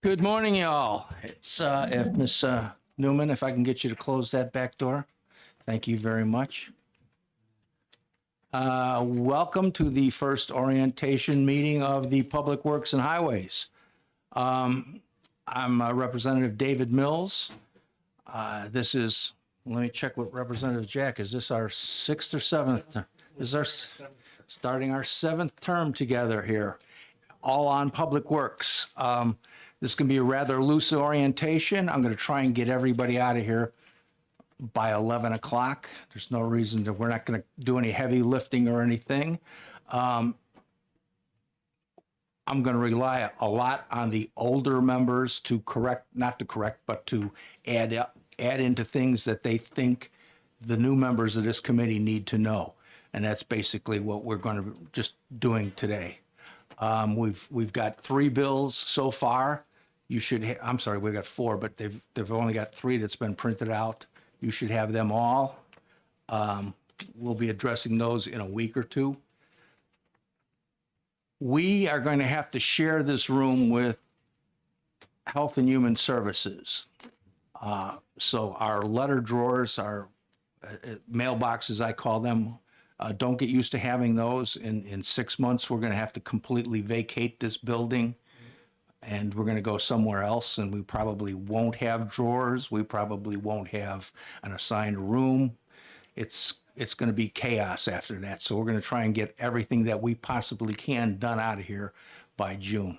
Good morning, y'all. It's if Miss Newman, if I can get you to close that back door. Thank you very much. Welcome to the first orientation meeting of the Public Works and Highways. I'm Representative David Mills. This is, let me check with Representative Jack. Is this our sixth or seventh? This is our starting our seventh term together here, all on Public Works. This can be a rather loose orientation. I'm going to try and get everybody out of here by 11 o'clock. There's no reason that we're not going to do any heavy lifting or anything. I'm going to rely a lot on the older members to correct, not to correct, but to add into things that they think the new members of this committee need to know. And that's basically what we're going to just doing today. We've got 3 bills so far. You should, I'm sorry, we've got 4, but they've only got 3 that's been printed out. You should have them all. We'll be addressing those in a week or 2. We are going to have to share this room with Health and Human Services. So our letter drawers, our mailboxes, I call them, don't get used to having those. In 6 months, we're going to have to completely vacate this building, and we're going to go somewhere else, and we probably won't have drawers. We probably won't have an assigned room. It's going to be chaos after that. So we're going to try and get everything that we possibly can done out of here by June.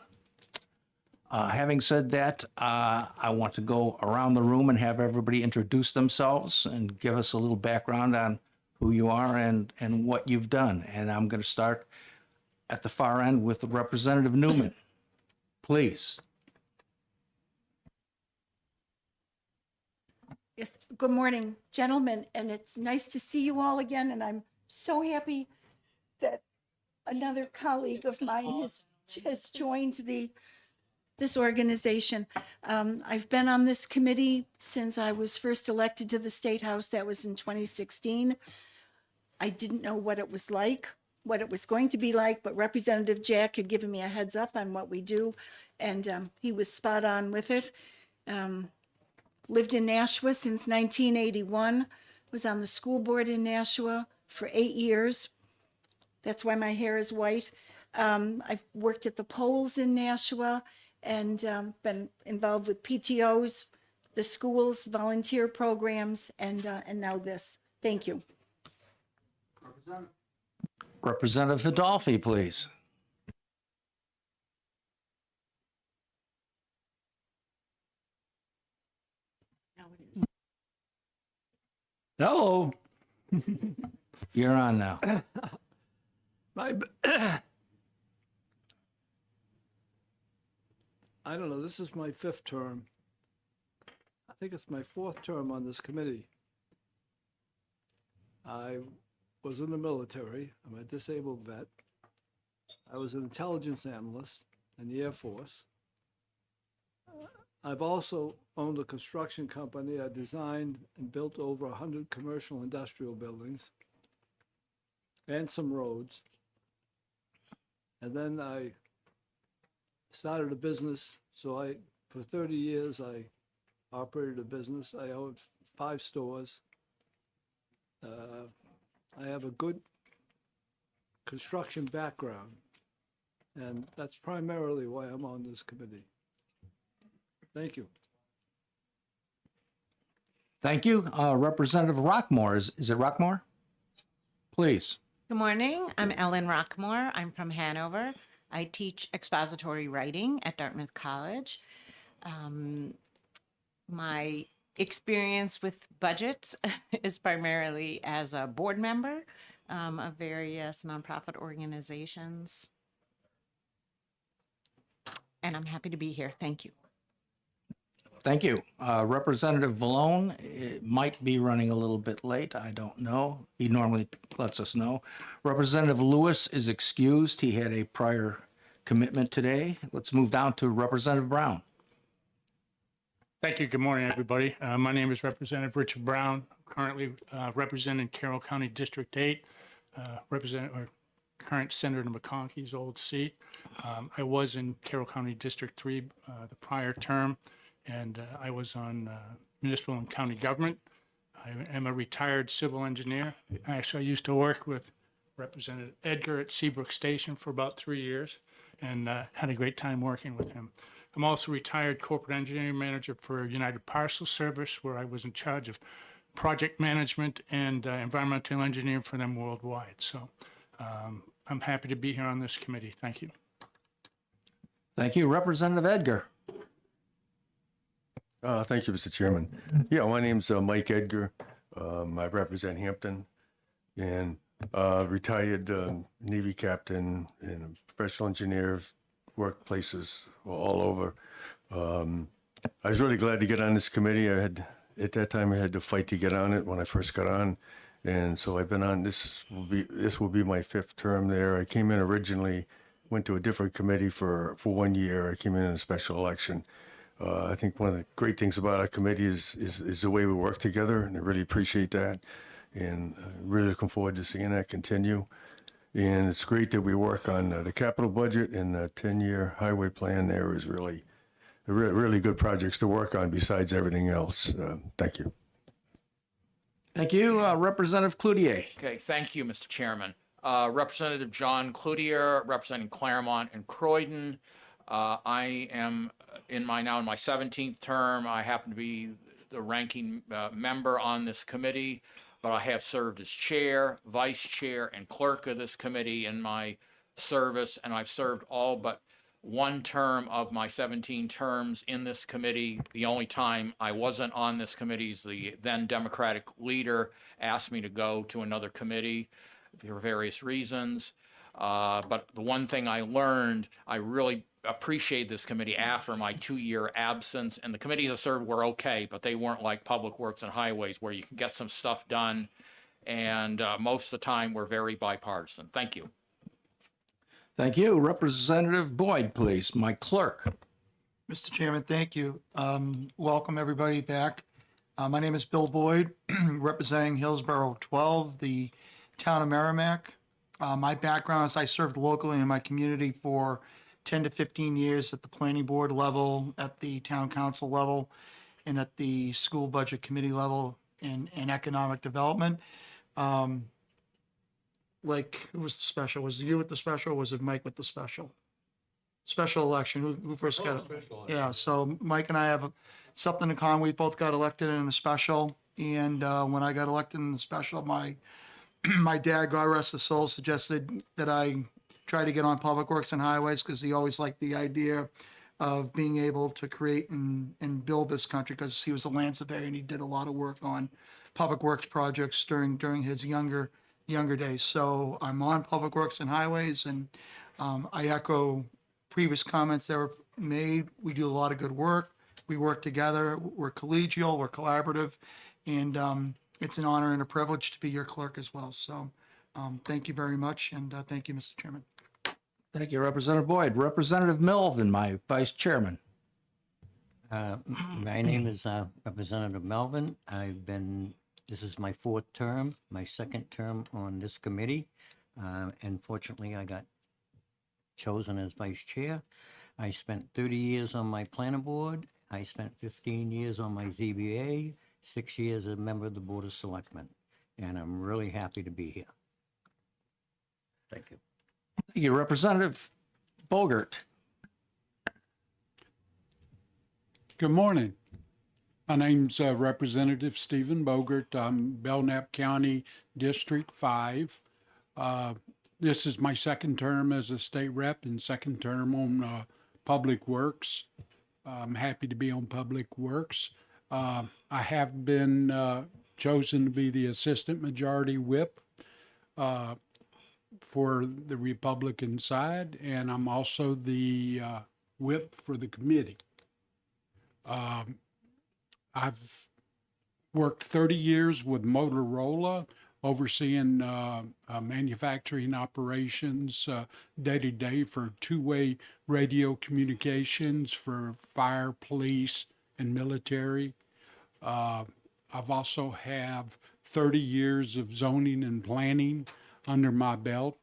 Having said that, I want to go around the room and have everybody introduce themselves and give us a little background on who you are and what you've done. And I'm going to start at the far end with Representative Newman. Please. Yes, good morning, gentlemen, and it's nice to see you all again, and I'm so happy that another colleague of mine has joined this organization. I've been on this committee since I was first elected to the State House. That was in 2016. I didn't know what it was like, what it was going to be like, but Representative Jack had given me a heads up on what we do, and he was spot on with it. Lived in Nashua since 1981, was on the school board in Nashua for 8 years. That's why my hair is white. I've worked at the polls in Nashua and been involved with PTOs, the schools, volunteer programs, and now this. Thank you. Representative Adolfi, please. Now it is. Hello. You're on now. I don't know, this is my 5th term. I think it's my 4th term on this committee. I was in the military. I'm a disabled vet. I was an intelligence analyst in the Air Force. I've also owned a construction company. I designed and built over 100 commercial industrial buildings and some roads. And then I started a business. So for 30 years, I operated a business. I owned 5 stores. I have a good construction background, and that's primarily why I'm on this committee. Thank you. Thank you. Representative Rockmore, is it Rockmore? Please. Good morning. I'm Ellen Rockmore. I'm from Hanover. I teach expository writing at Dartmouth College. My experience with budgets is primarily as a board member of various nonprofit organizations. And I'm happy to be here. Thank you. Thank you. Representative Vallone might be running a little bit late. I don't know. He normally lets us know. Representative Lewis is excused. He had a prior commitment today. Let's move down to Representative Brown. Thank you. Good morning, everybody. My name is Representative Richard Brown, currently representing Carroll County District 8, current Senator McConkey's old seat. I was in Carroll County District 3 the prior term, and I was on municipal and county government. I am a retired civil engineer. Actually, I used to work with Representative Edgar at Seabrook Station for about 3 years, and had a great time working with him. I'm also retired corporate engineering manager for United Parcel Service, where I was in charge of project management and environmental engineering for them worldwide. So I'm happy to be here on this committee. Thank you. Thank you. Representative Edgar. Thank you, Mr. Chairman. Yeah, my name's Mike Edgar. I represent Hampton and retired Navy captain and a professional engineer, workplaces all over. I was really glad to get on this committee. At that time, I had to fight to get on it when I first got on. And so I've been on, this will be my 5th term there. I came in originally, went to a different committee for 1 year. I came in a special election. I think one of the great things about our committee is the way we work together, and I really appreciate that. And really looking forward to seeing that continue. And it's great that we work on the capital budget, and the 10-year highway plan there is really, really good projects to work on besides everything else. Thank you. Thank you. Representative Cloutier. Okay, thank you, Mr. Chairman. Representative John Cloutier, representing Claremont and Croydon. I am in my 17th term. I happen to be the ranking member on this committee, but I have served as chair, vice chair, and clerk of this committee in my service, and I've served all but one term of my 17 terms in this committee. The only time I wasn't on this committee is the then Democratic leader asked me to go to another committee for various reasons. But the one thing I learned, I really appreciate this committee after my 2-year absence. And the committees I served were okay, but they weren't like Public Works and Highways where you can get some stuff done. And most of the time we're very bipartisan. Thank you. Thank you. Representative Boyd, please. My clerk. Mr. Chairman, thank you. Welcome, everybody, back. My name is Bill Boyd, representing Hillsborough 12, the town of Merrimack. My background is I served locally in my community for 10 to 15 years at the planning board level, at the town council level, and at the school budget committee level in economic development. Like, who was the special? Was it you with the special, or was it Mike with the special? Special election, who first got it? Yeah, so Mike and I have something in common. We both got elected in the special, and when I got elected in the special, my dad, God rest his soul, suggested that I try to get on Public Works and Highways because he always liked the idea of being able to create and build this country, because he was a land surveyor and he did a lot of work on public works projects during his younger days. So I'm on Public Works and Highways, and I echo previous comments that were made. We do a lot of good work. We work together. We're collegial. We're collaborative, and it's an honor and a privilege to be your clerk as well. So thank you very much, and thank you, Mr. Chairman. Thank you, Representative Boyd. Representative Melvin, my vice chairman. My name is Representative Melvin. This is my 4th term, my 2nd term on this committee. Unfortunately, I got chosen as vice chair. I spent 30 years on my planning board. I spent 15 years on my ZBA, 6 years as a member of the Board of Selectmen, and I'm really happy to be here. Thank you. Thank you, Representative Bogert. Good morning. My name's Representative Stephen Bogert. I'm Belknap County District 5. This is my 2nd term as a state rep and 2nd term on Public Works. I'm happy to be on Public Works. I have been chosen to be the Assistant Majority Whip for the Republican side, and I'm also the whip for the committee. I've worked 30 years with Motorola, overseeing manufacturing operations day to day for two-way radio communications for fire, police, and military. I've also have 30 years of zoning and planning under my belt,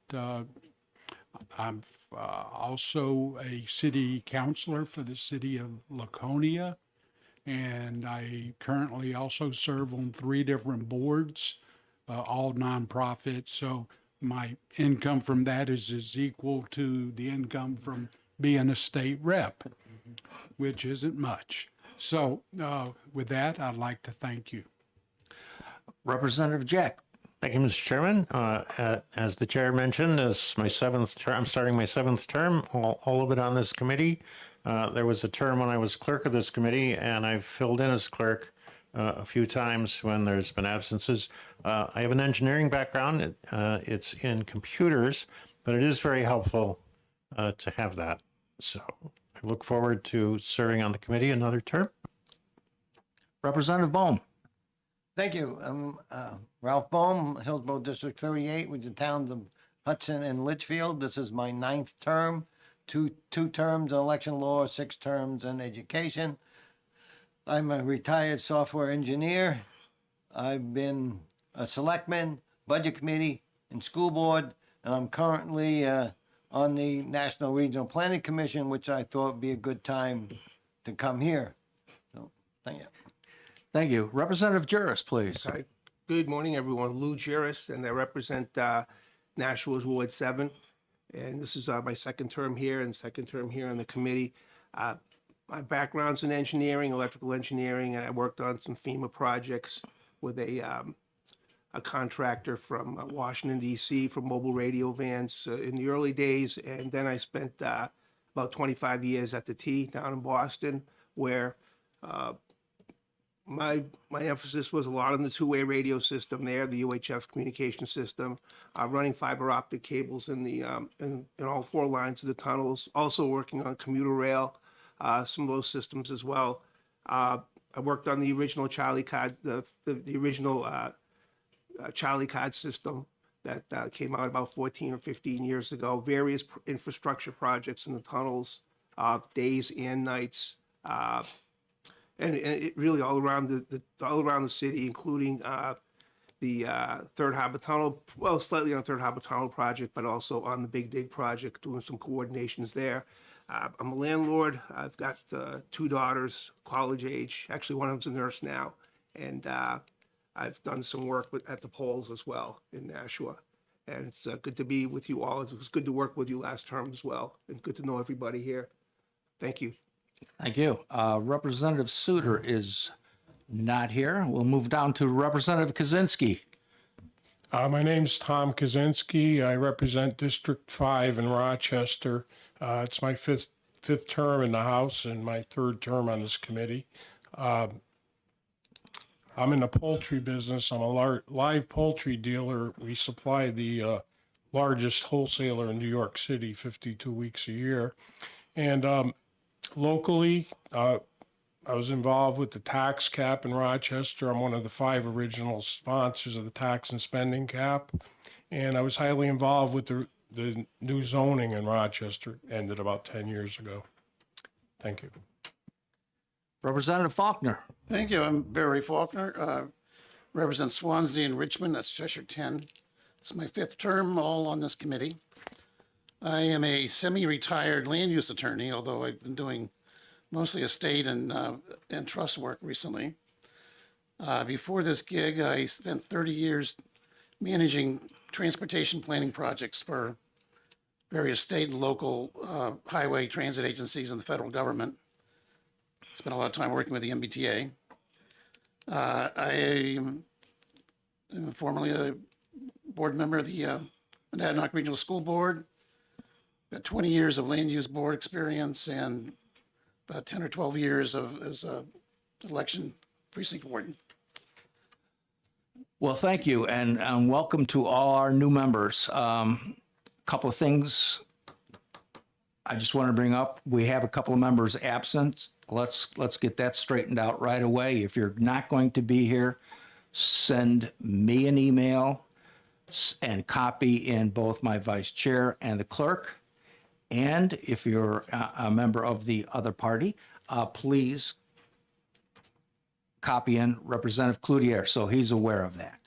I'm also a city councilor for the city of Laconia. And I currently also serve on 3 different boards, all nonprofits. So my income from that is equal to the income from being a state rep, which isn't much. So with that, I'd like to thank you. Representative Jack. Thank you, Mr. Chairman. As the chair mentioned, this is my 7th term. I'm starting my 7th term, all of it on this committee. There was a term when I was clerk of this committee, and I've filled in as clerk a few times when there's been absences. I have an engineering background. It's in computers, but it is very helpful to have that. So I look forward to serving on the committee another term. Representative Bohm. Thank you. I'm Ralph Bohm, Hillsborough District 38, with the towns of Hudson and Litchfield. This is my 9th term, two terms in election law, 6 terms in education. I'm a retired software engineer. I've been a selectman, budget committee, and school board, and I'm currently on the National Regional Planning Commission, which I thought would be a good time to come here. So, thank you. Thank you. Representative Juris, please. Hi. Good morning, everyone. Lou Juris, and I represent Nashua's Ward 7. And this is my 2nd term here and 2nd term here on the committee. My background's in engineering, electrical engineering, and I worked on some FEMA projects with a contractor from Washington, D.C. for mobile radio vans in the early days. And then I spent about 25 years at the T down in Boston, where my emphasis was a lot on the two-way radio system there, the UHF communication system, running fiber optic cables in the in all 4 lines of the tunnels. Also working on commuter rail, some of those systems as well. I worked on the original Charlie card, the original Charlie card system that came out about 14 or 15 years ago. Various infrastructure projects in the tunnels, days and nights. And it really all around the city, including the Third Harbor Tunnel, well, slightly on Third Harbor Tunnel project, but also on the Big Dig project, doing some coordinations there. I'm a landlord. I've got 2 daughters, college age. Actually, one of them's a nurse now, and I've done some work at the polls as well in Nashua. And it's good to be with you all. It was good to work with you last term as well, and good to know everybody here. Thank you. Thank you. Representative Suter is not here. We'll move down to Representative Kaczynski. My name's Tom Kaczynski. I represent District 5 in Rochester. It's my fifth term in the House and my 3rd term on this committee. I'm in the poultry business. I'm a live poultry dealer. We supply the largest wholesaler in New York City 52 weeks a year. And locally, I was involved with the tax cap in Rochester. I'm one of the 5 original sponsors of the tax and spending cap. And I was highly involved with the new zoning in Rochester, ended about 10 years ago. Thank you. Representative Faulkner. Thank you. I'm Barry Faulkner, represent Swansea and Richmond. That's Cheshire 10. It's my 5th term, all on this committee. I am a semi-retired land use attorney, although I've been doing mostly estate and trust work recently. Before this gig, I spent 30 years managing transportation planning projects for various state and local highway transit agencies and the federal government. Spent a lot of time working with the MBTA. I am formerly a board member of the Monadnock Regional School Board. Got 20 years of land use board experience and about 10 or 12 years as a election precinct warden. Well, thank you, and welcome to all our new members. Couple of things I just want to bring up. We have a couple of members absent. Let's get that straightened out right away. If you're not going to be here, send me an email and copy in both my vice chair and the clerk. And if you're a member of the other party, please copy in Representative Cloutier, so he's aware of that.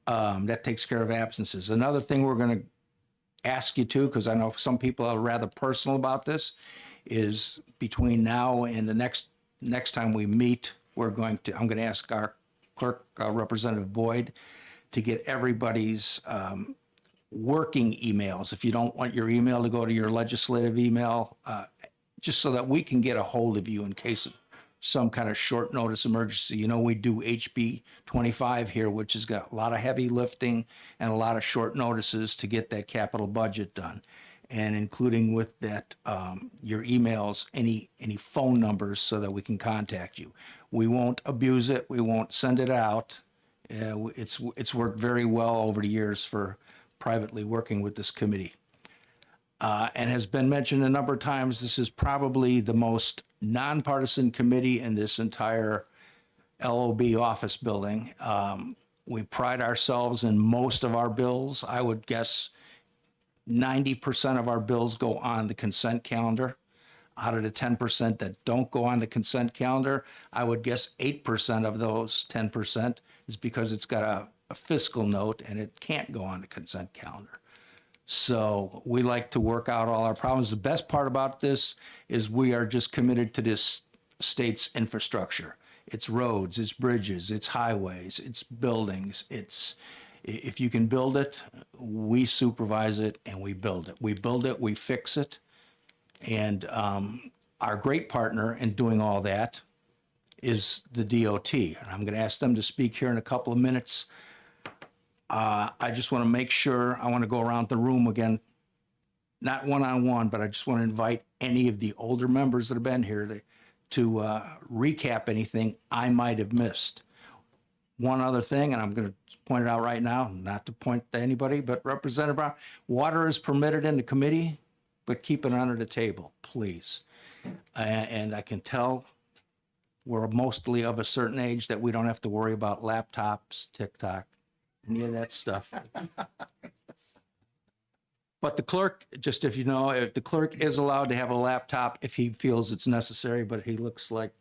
That takes care of absences. Another thing we're going to ask you to, because I know some people are rather personal about this, is between now and the next time we meet, I'm going to ask our clerk, Representative Boyd, to get everybody's working emails. If you don't want your email to go to your legislative email, just so that we can get a hold of you in case of some kind of short notice emergency. You know, we do HB 25 here, which has got a lot of heavy lifting and a lot of short notices to get that capital budget done. And including with that, your emails, any phone numbers so that we can contact you. We won't abuse it. We won't send it out. It's worked very well over the years for privately working with this committee. And has been mentioned a number of times, this is probably the most nonpartisan committee in this entire LOB office building. We pride ourselves in most of our bills. I would guess 90% of our bills go on the consent calendar. Out of the 10% that don't go on the consent calendar, I would guess 8% of those 10% is because it's got a fiscal note and it can't go on the consent calendar. So we like to work out all our problems. The best part about this is we are just committed to this state's infrastructure. It's roads, it's bridges, it's highways, it's buildings. If you can build it, we supervise it and we build it. We build it, we fix it. And our great partner in doing all that is the DOT. And I'm going to ask them to speak here in a couple of minutes. I just want to make sure, I want to go around the room again, not one-on-one, but I just want to invite any of the older members that have been here to recap anything I might have missed. One other thing, and I'm going to point it out right now, not to point to anybody, but Representative Brown, water is permitted in the committee, but keep it under the table, please. And I can tell we're mostly of a certain age that we don't have to worry about laptops, TikTok, any of that stuff. But the clerk, just if you know, if the clerk is allowed to have a laptop if he feels it's necessary, but he looks like,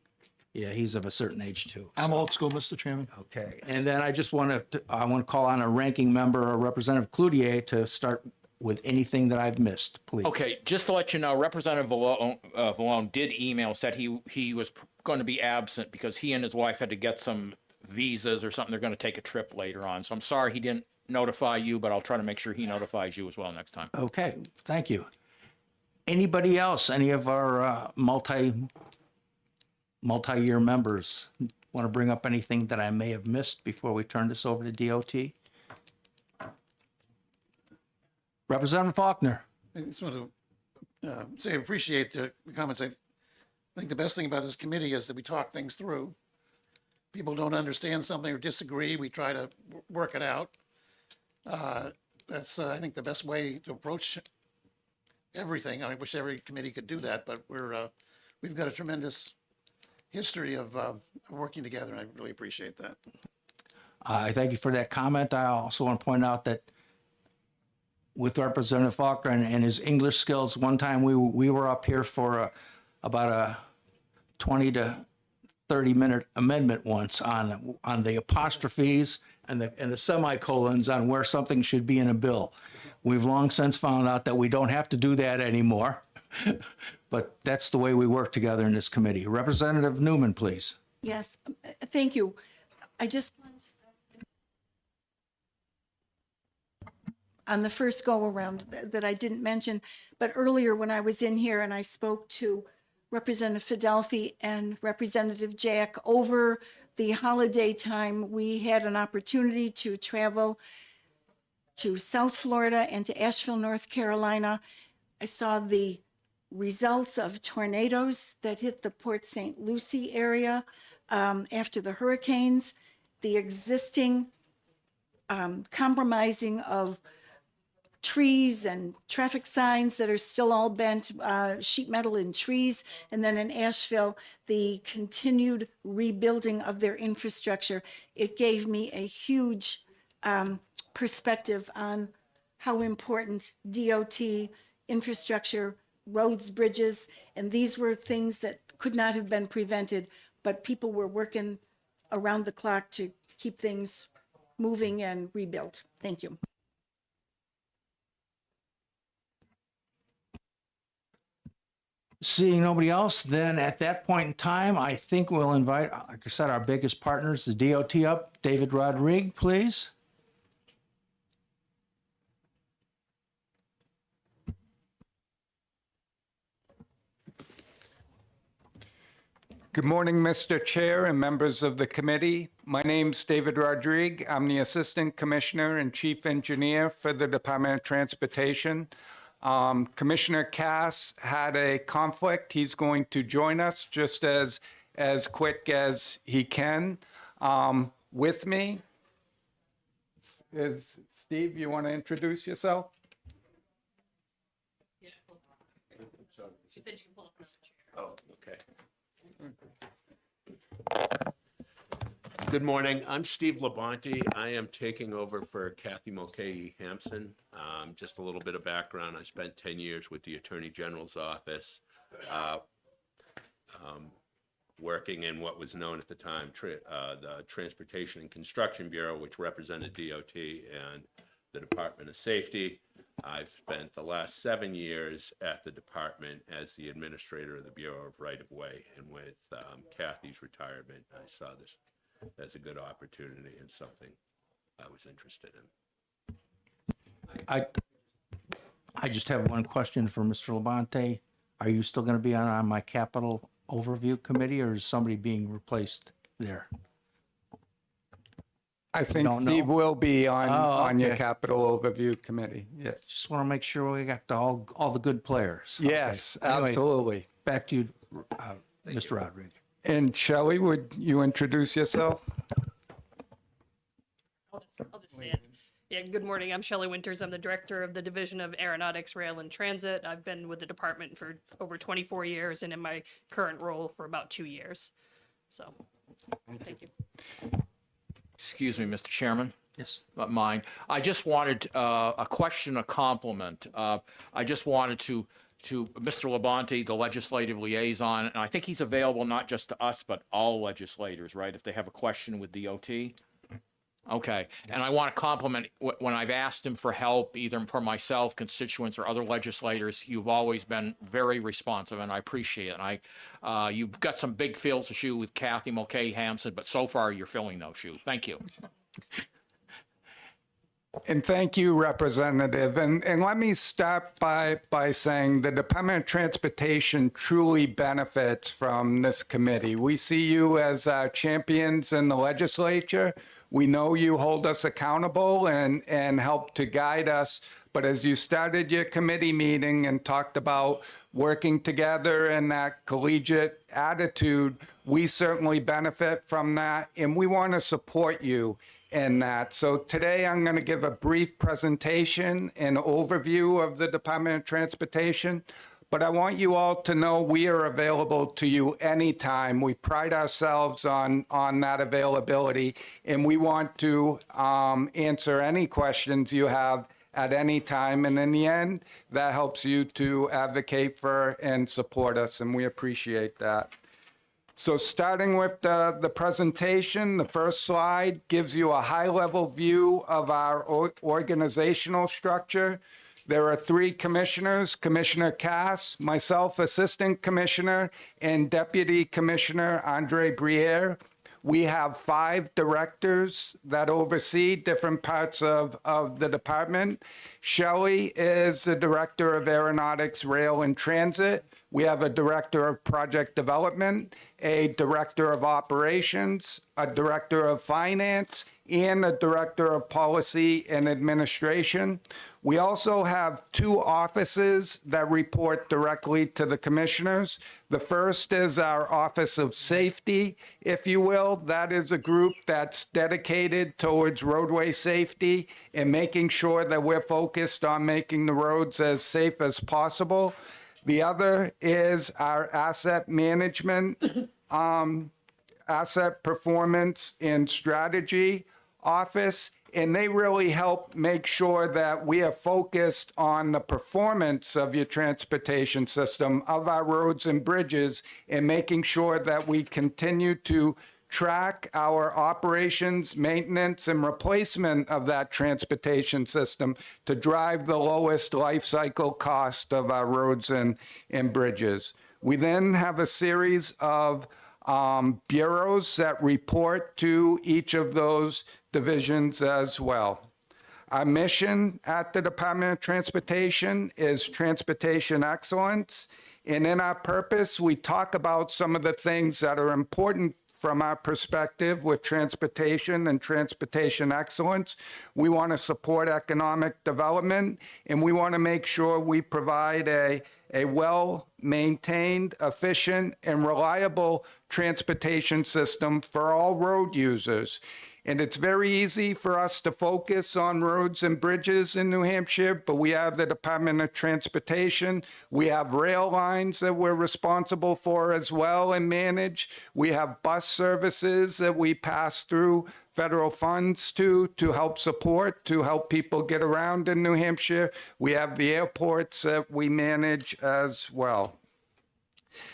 yeah, he's of a certain age too. I'm old school, Mr. Chairman. Okay, and then I just want to call on a ranking member, Representative Cloutier, to start with anything that I've missed, please. Okay, just to let you know, Representative Vallone did email, said he was going to be absent because he and his wife had to get some visas or something. They're going to take a trip later on. So I'm sorry he didn't notify you, but I'll try to make sure he notifies you as well next time. Okay, thank you. Anybody else, any of our multi-year members want to bring up anything that I may have missed before we turn this over to DOT? Representative Faulkner. I just want to say I appreciate the comments. I think the best thing about this committee is that we talk things through. People don't understand something or disagree, we try to work it out. That's, I think, the best way to approach everything. I wish every committee could do that, but we've got a tremendous history of working together, and I really appreciate that. I thank you for that comment. I also want to point out that with Representative Faulkner and his English skills, one time we were up here for about a 20 to 30-minute amendment once on the apostrophes and the semicolons on where something should be in a bill. We've long since found out that we don't have to do that anymore, but that's the way we work together in this committee. Representative Newman, please. Yes, thank you. I just, on the first go-around that I didn't mention, but earlier when I was in here and I spoke to Representative Fidelfi and Representative Jack over the holiday time, we had an opportunity to travel to South Florida and to Asheville, North Carolina. I saw the results of tornadoes that hit the Port St. Lucie area after the hurricanes, the existing compromising of trees and traffic signs that are still all bent, sheet metal and trees. And then in Asheville, the continued rebuilding of their infrastructure. It gave me a huge perspective on how important DOT, infrastructure, roads, bridges, and these were things that could not have been prevented, but people were working around the clock to keep things moving and rebuilt. Thank you. Seeing nobody else, then at that point in time, I think we'll invite, like I said, our biggest partners, the DOT up. David Rodrigue, please. Good morning, Mr. Chair and members of the committee. My name's David Rodrigue. I'm the Assistant Commissioner and Chief Engineer for the Department of Transportation. Commissioner Cass had a conflict. He's going to join us just as quick as he can. With me is Steve. You want to introduce yourself? She said you can pull up another chair. Oh, okay. Good morning. I'm Steve Labonte. I am taking over for Kathy Mulcahy Hampson. Just a little bit of background. I spent 10 years with the Attorney General's office, working in what was known at the time the Transportation and Construction Bureau, which represented DOT and the Department of Safety. I've spent the last 7 years at the department as the administrator of the Bureau of Right-of-Way, and with Kathy's retirement, I saw this as a good opportunity and something I was interested in. I just have one question for Mr. Labonte. Are you still going to be on my capital overview committee, or is somebody being replaced there? I think Don't know? Steve will be on your okay. capital overview committee. Yes. Just want to make sure we got all the good players. Yes, Okay. Anyway, absolutely. back to you, Mr. Rodriguez. And Shelley, would you introduce yourself? I'll just stand. Yeah, good morning. I'm Shelley Winters. I'm the director of the Division of Aeronautics, Rail, and Transit. I've been with the department for over 24 years and in my current role for about 2 years. So, thank you. Excuse me, Mr. Chairman. Yes. Not mine. I just wanted a question, a compliment. I just wanted to Mr. Labonte, the legislative liaison, and I think he's available not just to us, but all legislators, right? If they have a question with DOT. Okay. And I want to compliment when I've asked him for help, either for myself, constituents, or other legislators, you've always been very responsive, and I appreciate it. And you've got some big fields to shoe with Kathy Mulcahy Hampson, but so far you're filling those shoes. Thank you. And thank you, Representative. And let me start by saying the Department of Transportation truly benefits from this committee. We see you as champions in the legislature. We know you hold us accountable and help to guide us. But as you started your committee meeting and talked about working together and that collegiate attitude, we certainly benefit from that. And we want to support you in that. So today I'm going to give a brief presentation and overview of the Department of Transportation, but I want you all to know we are available to you anytime. We pride ourselves on that availability, and we want to answer any questions you have at any time. And in the end, that helps you to advocate for and support us, and we appreciate that. So starting with the presentation, the first slide gives you a high-level view of our organizational structure. There are 3 commissioners, Commissioner Cass, myself, Assistant Commissioner, and Deputy Commissioner Andre Briere. We have 5 directors that oversee different parts of the department. Shelley is the Director of Aeronautics, Rail, and Transit. We have a Director of Project Development, a Director of Operations, a Director of Finance, and a Director of Policy and Administration. We also have 2 offices that report directly to the commissioners. The first is our Office of Safety, if you will. That is a group that's dedicated towards roadway safety and making sure that we're focused on making the roads as safe as possible. The other is our Asset Management, Asset Performance and Strategy Office, and they really help make sure that we are focused on the performance of your transportation system, of our roads and bridges, and making sure that we continue to track our operations, maintenance, and replacement of that transportation system to drive the lowest life cycle cost of our roads and bridges. We then have a series of bureaus that report to each of those divisions as well. Our mission at the Department of Transportation is transportation excellence. And in our purpose, we talk about some of the things that are important from our perspective with transportation and transportation excellence. We want to support economic development, and we want to make sure we provide a well-maintained, efficient, and reliable transportation system for all road users. And it's very easy for us to focus on roads and bridges in New Hampshire, but we have the Department of Transportation. We have rail lines that we're responsible for as well and manage. We have bus services that we pass through federal funds to help support, to help people get around in New Hampshire. We have the airports that we manage as well.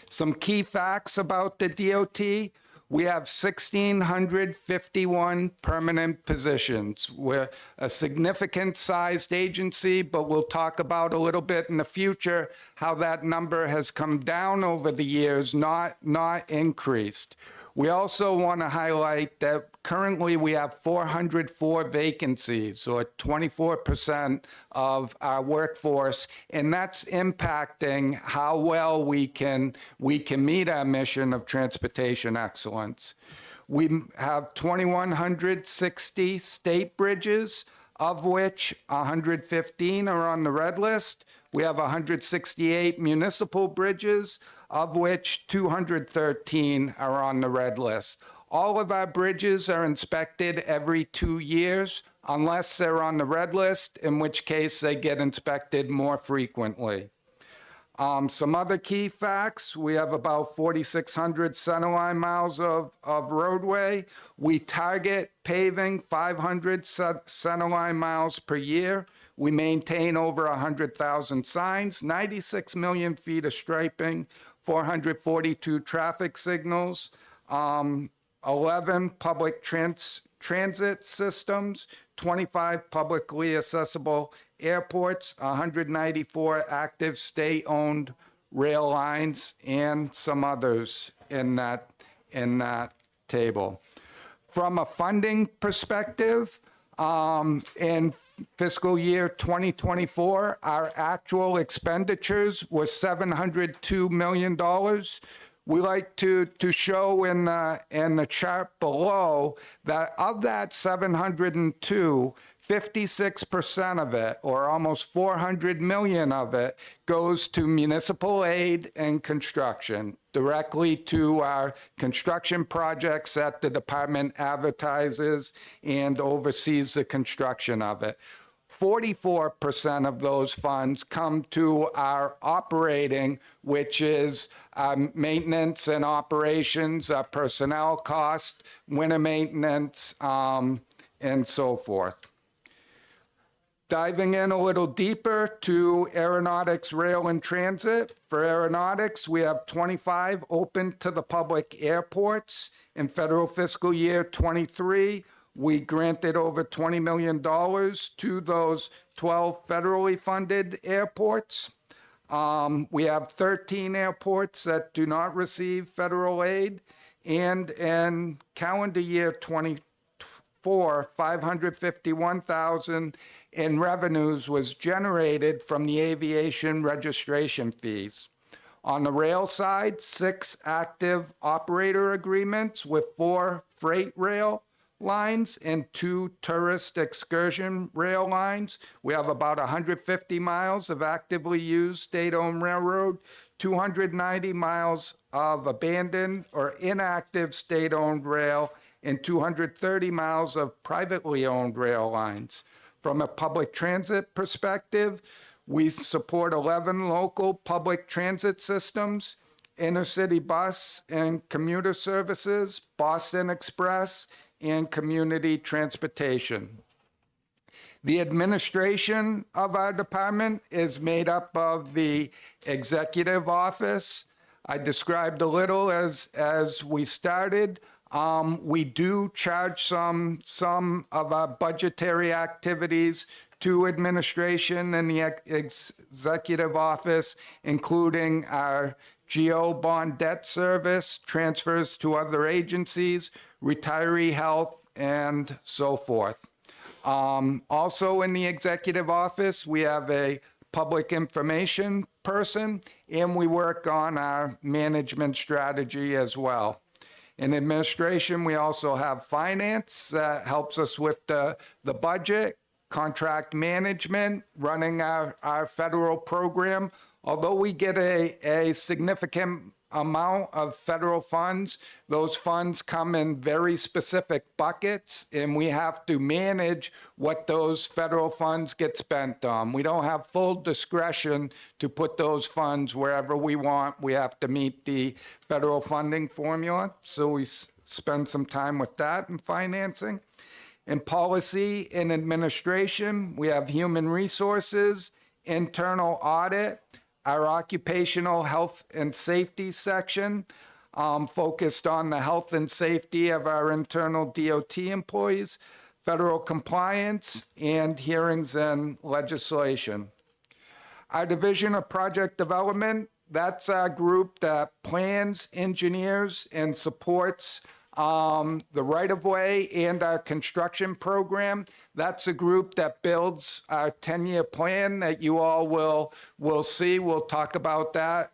Some key facts about the DOT. We have 1,651 permanent positions. We're a significant sized agency, but we'll talk about a little bit in the future how that number has come down over the years, not increased. We also want to highlight that currently we have 404 vacancies, or 24% of our workforce, and that's impacting how well we can meet our mission of transportation excellence. We have 2,160 state bridges, of which 115 are on the red list. We have 168 municipal bridges, of which 213 are on the red list. All of our bridges are inspected every 2 years, unless they're on the red list, in which case they get inspected more frequently. Some other key facts: we have about 4,600 centerline miles of roadway. We target paving 500 centerline miles per year. We maintain over 100,000 signs, 96 million feet of striping, 442 traffic signals, 11 public transit systems, 25 publicly accessible airports, 194 active state-owned rail lines, and some others in that table. From a funding perspective, in fiscal year 2024, our actual expenditures were $702 million. We like to show in the chart below that of that 702, 56% of it, or almost 400 million of it, goes to municipal aid and construction, directly to our construction projects that the department advertises and oversees the construction of it. 44% of those funds come to our operating, which is maintenance and operations, personnel cost, winter maintenance, and so forth. Diving in a little deeper to aeronautics, rail, and transit. For aeronautics, we have 25 open to the public airports. In federal fiscal year 23, we granted over $20 million to those 12 federally funded airports. We have 13 airports that do not receive federal aid. And in calendar year 24, $551,000 in revenues was generated from the aviation registration fees. On the rail side, 6 active operator agreements with 4 freight rail lines and 2 tourist excursion rail lines. We have about 150 miles of actively used state-owned railroad, 290 miles of abandoned or inactive state-owned rail, and 230 miles of privately owned rail lines. From a public transit perspective, we support 11 local public transit systems, intercity bus and commuter services, Boston Express, and community transportation. The administration of our department is made up of the executive office. I described a little as we started. We do charge some of our budgetary activities to administration and the executive office, including our GO bond debt service, transfers to other agencies, retiree health, and so forth. Also in the executive office, we have a public information person, and we work on our management strategy as well. In administration, we also have finance that helps us with the budget, contract management, running our federal program. Although we get a significant amount of federal funds, those funds come in very specific buckets, and we have to manage what those federal funds get spent on. We don't have full discretion to put those funds wherever we want. We have to meet the federal funding formula, so we spend some time with that in financing. In policy and administration, we have human resources, internal audit, our occupational health and safety section, focused on the health and safety of our internal DOT employees, federal compliance, and hearings and legislation. Our division of project development, that's our group that plans, engineers, and supports the right-of-way and our construction program. That's a group that builds our 10-year plan that you all will see. We'll talk about that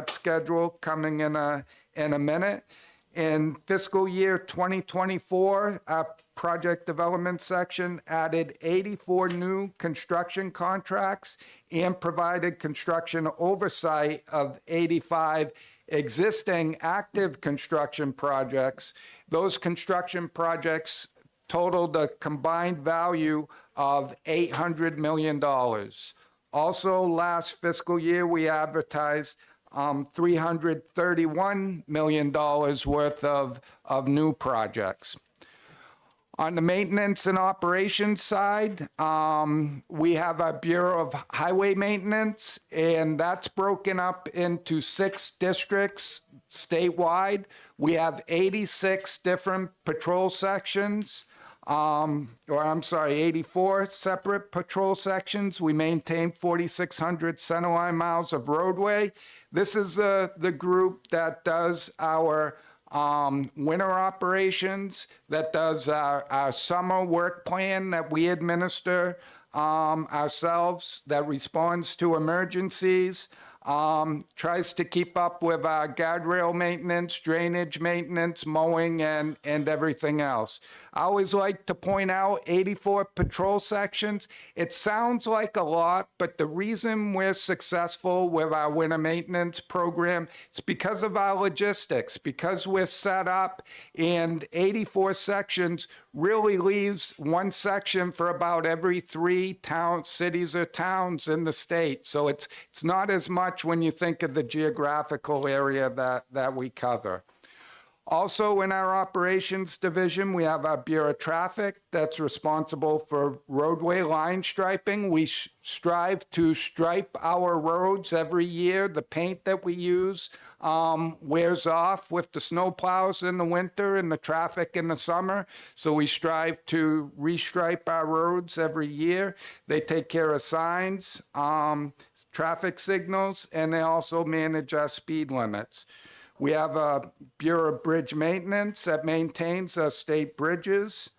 schedule coming in a minute. In fiscal year 2024, our project development section added 84 new construction contracts and provided construction oversight of 85 existing active construction projects. Those construction projects totaled a combined value of $800 million. Also, last fiscal year, we advertised $331 million worth of new projects. On the maintenance and operations side, we have a Bureau of Highway Maintenance, and that's broken up into 6 districts statewide. We have 86 different patrol sections, 84 separate patrol sections. We maintain 4,600 centerline miles of roadway. This is the group that does our winter operations, that does our summer work plan that we administer ourselves, that responds to emergencies, tries to keep up with our guardrail maintenance, drainage maintenance, mowing, and everything else. I always like to point out 84 patrol sections. It sounds like a lot, but the reason we're successful with our winter maintenance program is because of our logistics, because we're set up, and 84 sections really leaves one section for about every 3 cities or towns in the state. So it's not as much when you think of the geographical area that we cover. Also in our operations division, we have our Bureau of Traffic that's responsible for roadway line striping. We strive to stripe our roads every year. The paint that we use wears off with the snow plows in the winter and the traffic in the summer. So we strive to restripe our roads every year. They take care of signs, traffic signals, and they also manage our speed limits. We have a Bureau of Bridge Maintenance that maintains our state bridges.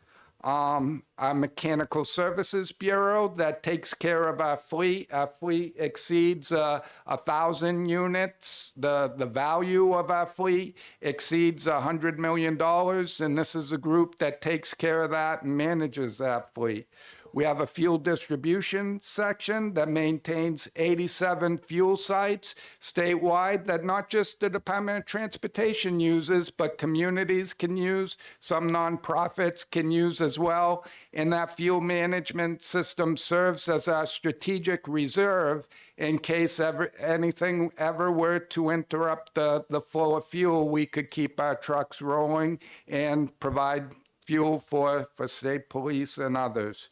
Our Mechanical Services Bureau that takes care of our fleet. Our fleet exceeds 1,000 units. The value of our fleet exceeds $100 million, and this is a group that takes care of that and manages that fleet. We have a fuel distribution section that maintains 87 fuel sites statewide that not just the Department of Transportation uses, but communities can use, some nonprofits can use as well. And that fuel management system serves as our strategic reserve in case anything ever were to interrupt the flow of fuel. We could keep our trucks rolling and provide fuel for state police and others.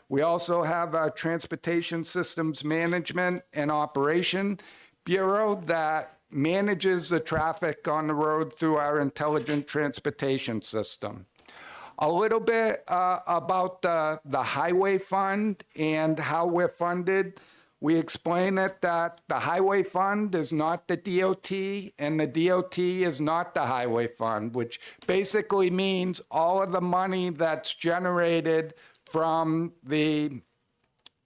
We also have our Transportation Systems Management and Operation Bureau that manages the traffic on the road through our intelligent transportation system. A little bit about the Highway Fund and how we're funded. We explain it that the highway fund is not the DOT and the DOT is not the highway fund, which basically means all of the money that's generated from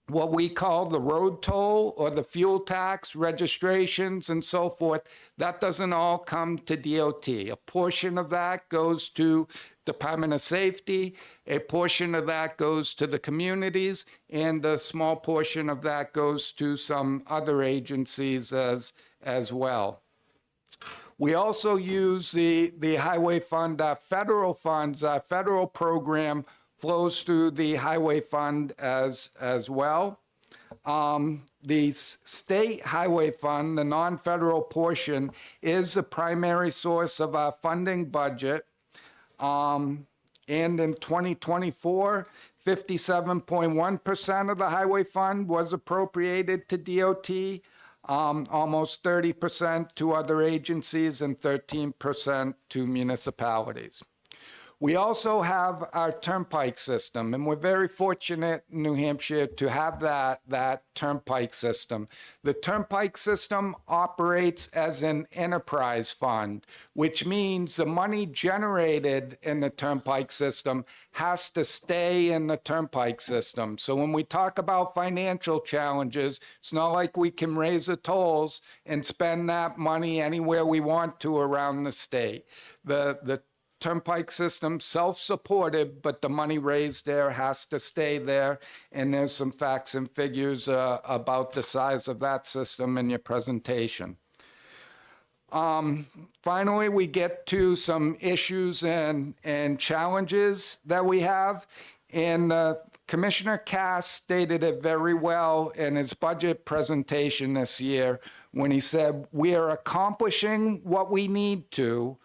what we call the road toll or the fuel tax, registrations and so forth, that doesn't all come to DOT. A portion of that goes to Department of Safety, a portion of that goes to the communities, and a small portion of that goes to some other agencies as well. We also use the highway fund, our federal funds, our federal program flows through the highway fund as well. The state highway fund, the non-federal portion, is the primary source of our funding budget. And in 2024, 57.1% of the highway fund was appropriated to DOT, almost 30% to other agencies, and 13% to municipalities. We also have our turnpike system, and we're very fortunate in New Hampshire to have that turnpike system. The turnpike system operates as an enterprise fund, which means the money generated in the turnpike system has to stay in the turnpike system. So when we talk about financial challenges, it's not like we can raise the tolls and spend that money anywhere we want to around the state. The turnpike system self-supported, but the money raised there has to stay there. And there's some facts and figures about the size of that system in your presentation. Finally, we get to some issues and challenges that we have. And Commissioner Cass stated it very well in his budget presentation this year when he said, we are accomplishing what we need to,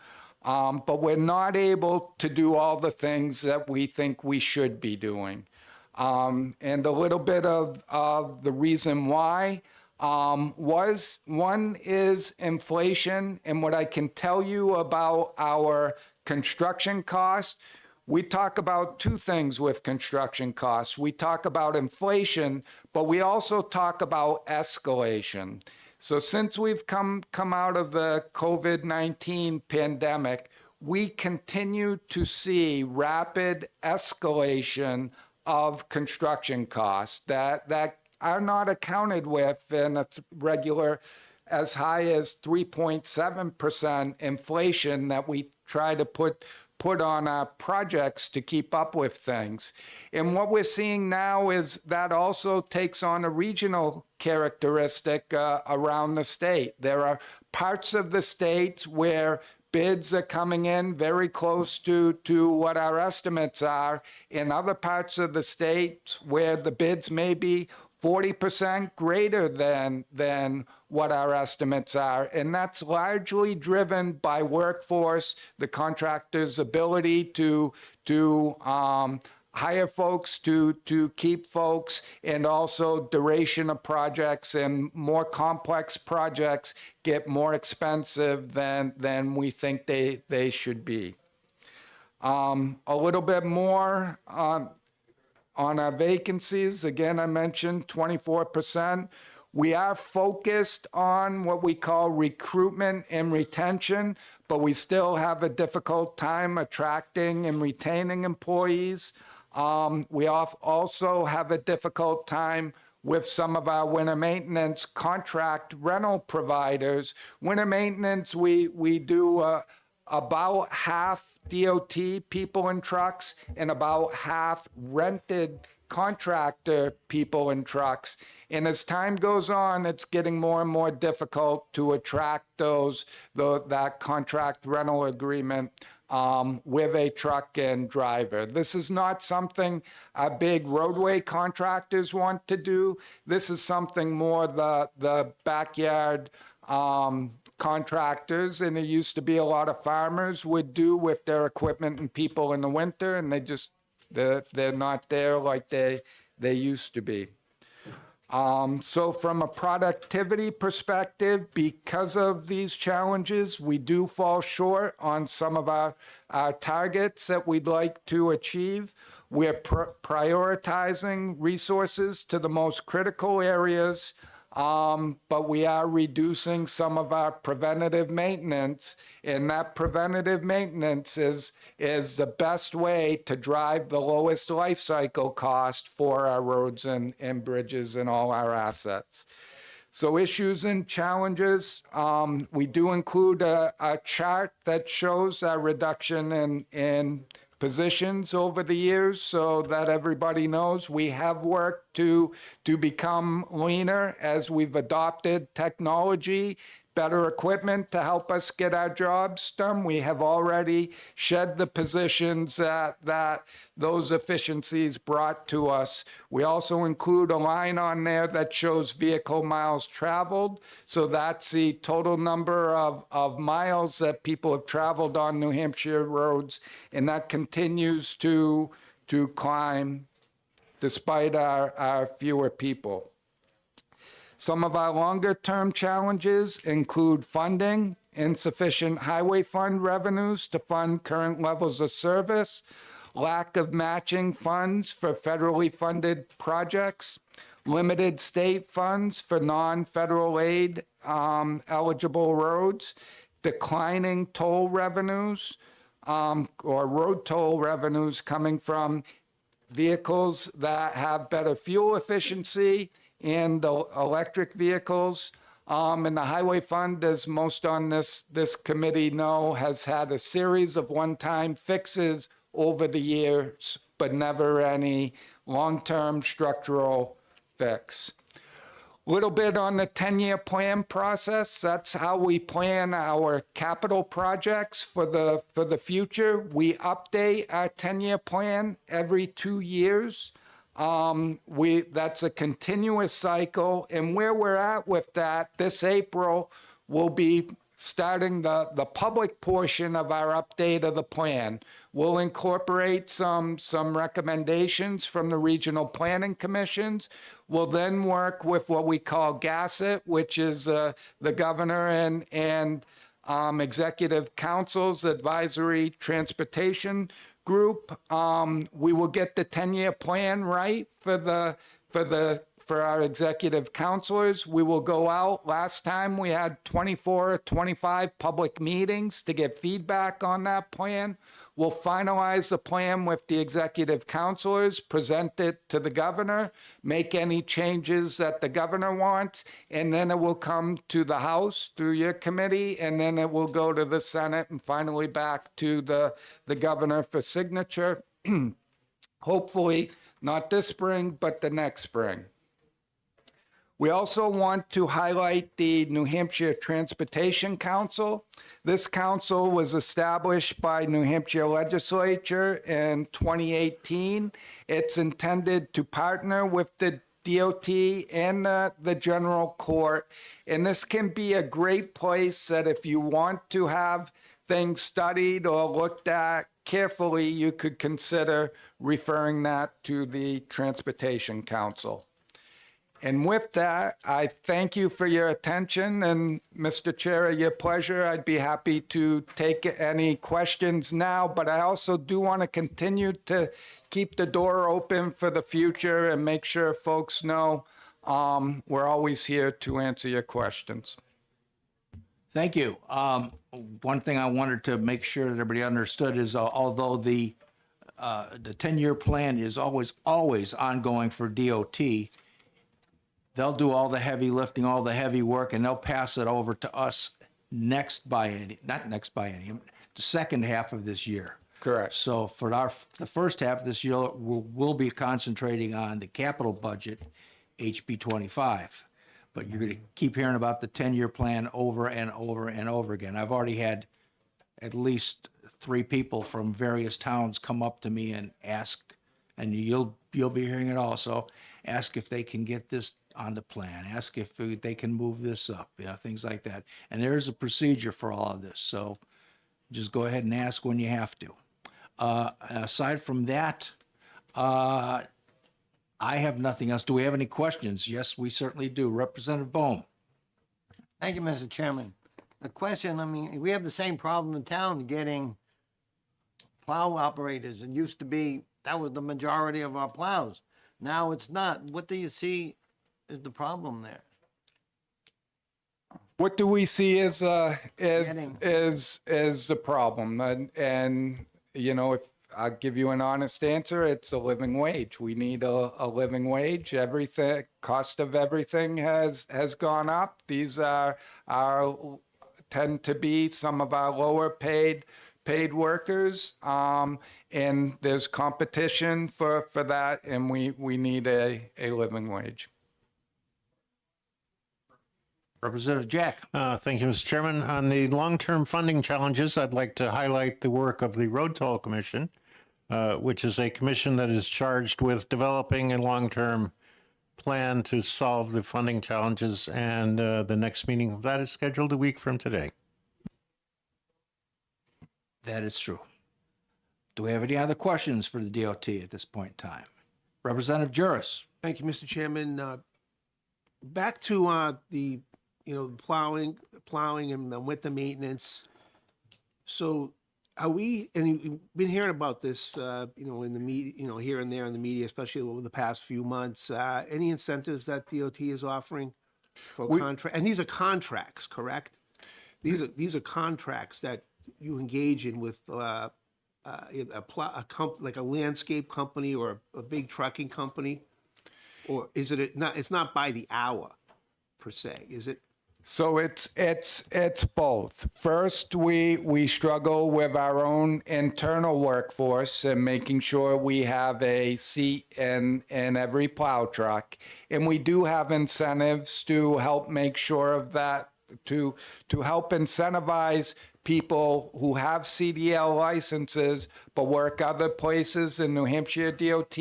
but we're not able to do all the things that we think we should be doing. And a little bit of the reason why was, one is inflation. And what I can tell you about our construction costs, we talk about two things with construction costs. We talk about inflation, but we also talk about escalation. So since we've come out of the COVID-19 pandemic, we continue to see rapid escalation of construction costs that are not accounted with in a regular as high as 3.7% inflation that we try to put on our projects to keep up with things. And what we're seeing now is that also takes on a regional characteristic around the state. There are parts of the state where bids are coming in very close to what our estimates are. In other parts of the state where the bids may be 40% greater than what our estimates are. And that's largely driven by workforce, the contractor's ability to hire folks, to keep folks, and also duration of projects, and more complex projects get more expensive than we think they should be. A little bit more on our vacancies, again, I mentioned 24%. We are focused on what we call recruitment and retention, but we still have a difficult time attracting and retaining employees. We also have a difficult time with some of our winter maintenance contract rental providers. Winter maintenance, we do about half DOT people and trucks and about half rented contractor people and trucks. And as time goes on, it's getting more and more difficult to attract that contract rental agreement with a truck and driver. This is not something our big roadway contractors want to do. This is something more the backyard contractors, and it used to be a lot of farmers would do with their equipment and people in the winter, and they're not there like they used to be. So from a productivity perspective, because of these challenges, we do fall short on some of our targets that we'd like to achieve. We're prioritizing resources to the most critical areas, but we are reducing some of our preventative maintenance, and that preventative maintenance is the best way to drive the lowest life cycle cost for our roads and bridges and all our assets. So issues and challenges, we do include a chart that shows our reduction in positions over the years so that everybody knows we have worked to become leaner as we've adopted technology, better equipment to help us get our jobs done. We have already shed the positions that those efficiencies brought to us. We also include a line on there that shows vehicle miles traveled. So that's the total number of miles that people have traveled on New Hampshire roads, and that continues to climb despite our fewer people. Some of our longer-term challenges include funding, insufficient highway fund revenues to fund current levels of service, lack of matching funds for federally funded projects, limited state funds for non-federal aid eligible roads, declining toll revenues or road toll revenues coming from vehicles that have better fuel efficiency and the electric vehicles. And the Highway Fund, as most on this committee know, has had a series of one-time fixes over the years, but never any long-term structural fix. Little bit on the 10-year plan process. That's how we plan our capital projects for the future. We update our 10-year plan every 2 years. That's a continuous cycle, and where we're at with that, this April, we'll be starting the public portion of our update of the plan. We'll incorporate some recommendations from the regional planning commissions. We'll then work with what we call GASSET, which is the governor and executive council's advisory transportation group. We will get the 10-year plan right for our executive counselors. We will go out. Last time we had 24 or 25 public meetings to get feedback on that plan. We'll finalize the plan with the executive counselors, present it to the governor, make any changes that the governor wants, and then it will come to the House through your committee, and then it will go to the Senate and finally back to the governor for signature. Hopefully not this spring, but the next spring. We also want to highlight the New Hampshire Transportation Council. This council was established by New Hampshire legislature in 2018. It's intended to partner with the DOT and the general court. And this can be a great place that if you want to have things studied or looked at carefully, you could consider referring that to the Transportation Council. And with that, I thank you for your attention. And Mr. Chair, at your pleasure, I'd be happy to take any questions now, but I also do want to continue to keep the door open for the future and make sure folks know we're always here to answer your questions. Thank you. One thing I wanted to make sure that everybody understood is although the 10-year plan is always ongoing for DOT, they'll do all the heavy lifting, all the heavy work, and they'll pass it over to us the second half of this year. Correct. So for the first half of this year, we'll be concentrating on the capital budget, HB 25. But you're going to keep hearing about the 10-year plan over and over and over again. I've already had at least 3 people from various towns come up to me and ask, and you'll be hearing it also, ask if they can get this on the plan, ask if they can move this up, things like that. And there's a procedure for all of this, so just go ahead and ask when you have to. Aside from that, I have nothing else. Do we have any questions? Yes, we certainly do. Representative Bohm. Thank you, Mr. Chairman. The question, I mean, we have the same problem in town getting plow operators. It used to be That was the majority of our plows. Now it's not. What do you see is the problem there? What do we see as Getting- is the problem? And you know, if I'll give you an honest answer, it's a living wage. We need a living wage. Everything, cost of everything has gone up. These are tend to be some of our lower paid workers, and there's competition for that, and we need a living wage. Representative Jack. Thank you, Mr. Chairman. On the long-term funding challenges, I'd like to highlight the work of the Road Toll Commission, which is a commission that is charged with developing a long-term plan to solve the funding challenges, and the next meeting of that is scheduled a week from today. That is true. Do we have any other questions for the DOT at this point in time? Representative Juris. Thank you, Mr. Chairman. Back to the, plowing and the winter maintenance. So are we, and you've been hearing about this, in the media, here and there in the media, especially over the past few months, any incentives that DOT is offering for contract? And these are contracts, correct? These are contracts that you engage in with like a landscape company or a big trucking company? Or is it not? It's not by the hour, per se, is it? So it's both. First, we struggle with our own internal workforce and making sure we have a seat in every plow truck, and we do have incentives to help make sure of that, to help incentivize people who have CDL licenses but work other places in New Hampshire DOT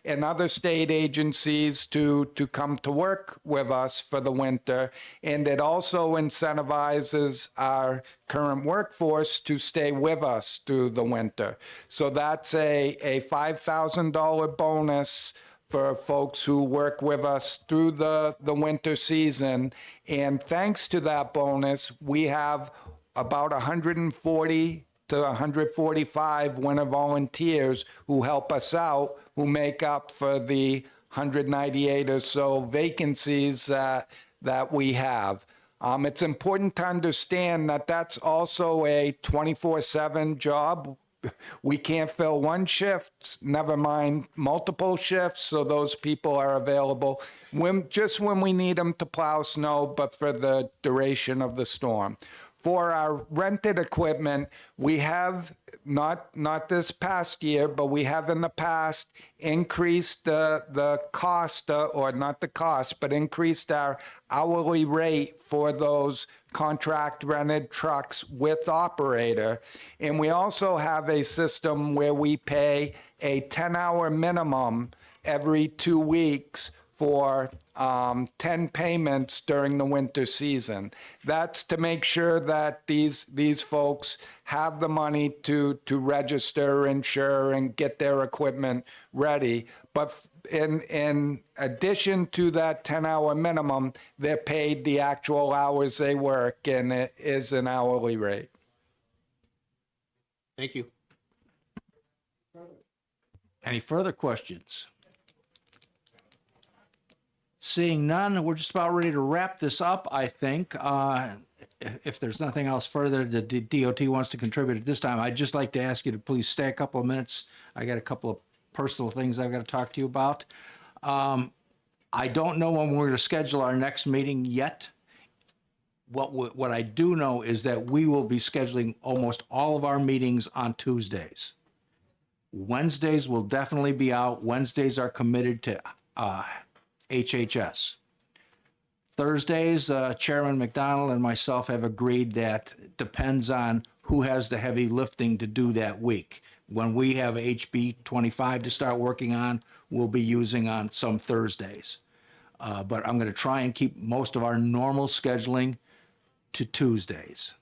and other state agencies to come to work with us for the winter. And it also incentivizes our current workforce to stay with us through the winter. So that's a $5,000 bonus for folks who work with us through the winter season. And thanks to that bonus, we have about 140 to 145 winter volunteers who help us out, who make up for the 198 or so vacancies that we have. It's important to understand that that's also a 24/7 job. We can't fill one shift, never mind multiple shifts, so those people are available just when we need them to plow snow, but for the duration of the storm. For our rented equipment, we have, not this past year, but we have in the past increased the cost, or not the cost, but increased our hourly rate for those contract rented trucks with operator. And we also have a system where we pay a 10-hour minimum every 2 weeks for 10 payments during the winter season. That's to make sure that these folks have the money to register, insure, and get their equipment ready. But in addition to that 10-hour minimum, they're paid the actual hours they work, and it is an hourly rate. Thank you. Any further questions? Seeing none, we're just about ready to wrap this up, I think. If there's nothing else further that the DOT wants to contribute at this time, I'd just like to ask you to please stay a couple of minutes. I got a couple of personal things I've got to talk to you about. I don't know when we're going to schedule our next meeting yet. What I do know is that we will be scheduling almost all of our meetings on Tuesdays. Wednesdays will definitely be out. Wednesdays are committed to HHS. Thursdays, Chairman McDonald and myself have agreed that it depends on who has the heavy lifting to do that week. When we have HB 25 to start working on, we'll be using on some Thursdays. But I'm going to try and keep most of our normal scheduling to Tuesdays.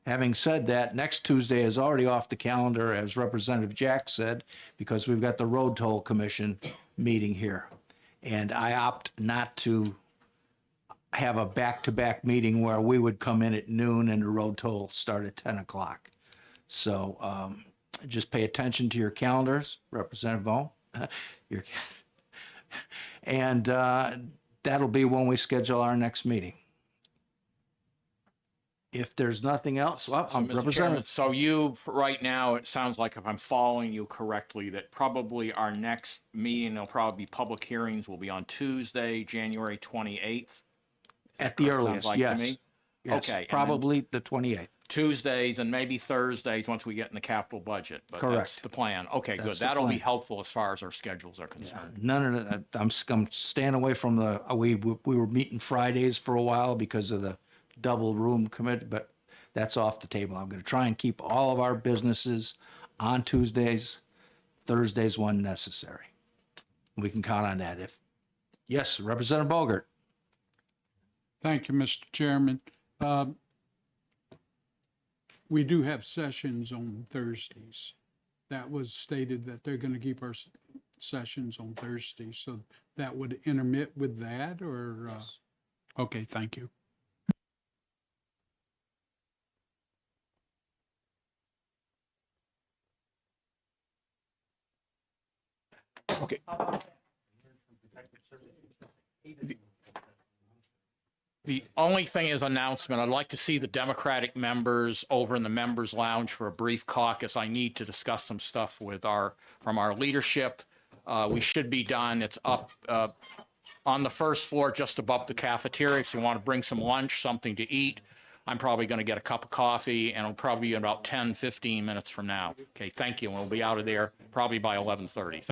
Having said that, next Tuesday is already off the calendar, as Representative Jack said, because we've got the Road Toll Commission meeting here. And I opt not to have a back-to-back meeting where we would come in at noon and the road toll start at 10 o'clock. So Just pay attention to your calendars, Representative Vaughn. Your, and that'll be when we schedule our next meeting. If there's nothing else, well, So, Mr. Chairman, Representative, so you, right now, it sounds like if I'm following you correctly, that probably our next meeting, there'll probably be public hearings, will be on Tuesday, January 28th. at the Sounds earliest, like to yes. me. Yes, Okay, and then- probably the 28th. Tuesdays and maybe Thursdays once we get in the capital budget. But that's Correct. the plan. Okay, good. That's the That'll be plan. helpful as far as our schedules are concerned. None of that. I'm staying away from the. We were meeting Fridays for a while because of the double room commit, but that's off the table. I'm going to try and keep all of our businesses on Tuesdays, Thursdays when necessary. We can count on that. If yes, Representative Bogert. Thank you, Mr. Chairman. We do have sessions on Thursdays. That was stated that they're going to keep our sessions on Thursdays. So that would intermit with that or? Okay, thank you. Okay. The only thing is announcement. I'd like to see the Democratic members over in the members lounge for a brief caucus. I need to discuss some stuff with from our leadership. We should be done. It's up on the first floor, just above the cafeteria. If you want to bring some lunch, something to eat, I'm probably going to get a cup of coffee, and it'll probably be about 10, 15 minutes from now. Okay, thank you. And we'll be out of there probably by 11:30.